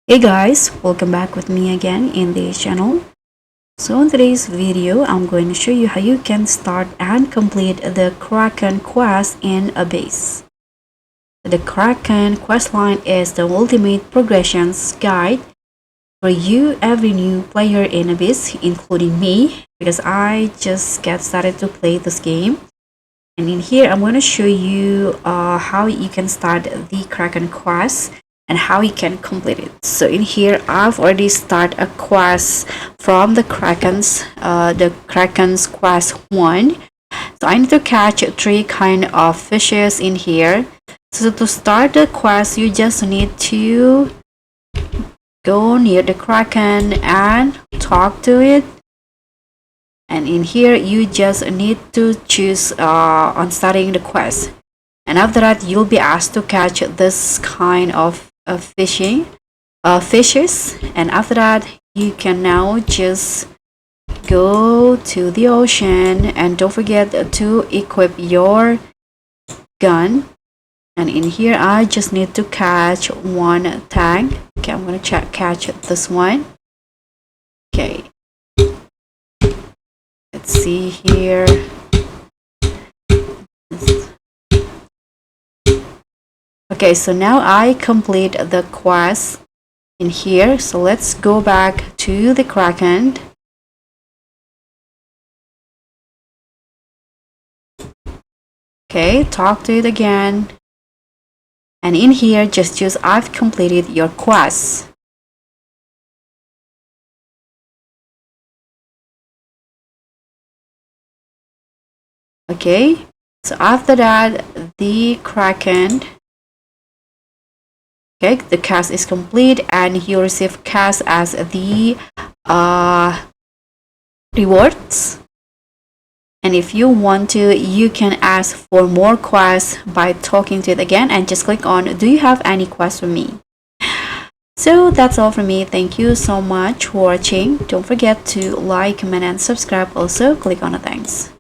Hey guys, welcome back with me again in this channel. So in today's video, I'm going to show you how you can start and complete the Kraken Quest in Abyss. The Kraken Quest line is the ultimate progressions guide for you, every new player in Abyss, including me, because I just get started to play this game. And in here, I'm going to show you how you can start the Kraken Quest and how you can complete it. So in here, I've already started a quest from the Kraken's Quest 1. So I need to catch 3 kind of fishes in here. So to start the quest, you just need to go near the Kraken and talk to it. And in here, you just need to choose on starting the quest. And after that, you'll be asked to catch this kind of fishes. And after that, you can now just go to the ocean and don't forget to equip your gun. And in here, I just need to catch 1 tag. Okay, I'm gonna catch this one. Okay, let's see here. Okay, so now I complete the quest in here. So let's go back to the Kraken. Okay, talk to it again. And in here, just choose I've completed your quest. Okay, so after that, the Kraken. Okay, the cast is complete and you receive cast as the rewards. And if you want to, you can ask for more quests by talking to it again and just click on do you have any quests for me. So that's all from me. Thank you so much for watching. Don't forget to like, comment and subscribe. Also click on the thanks.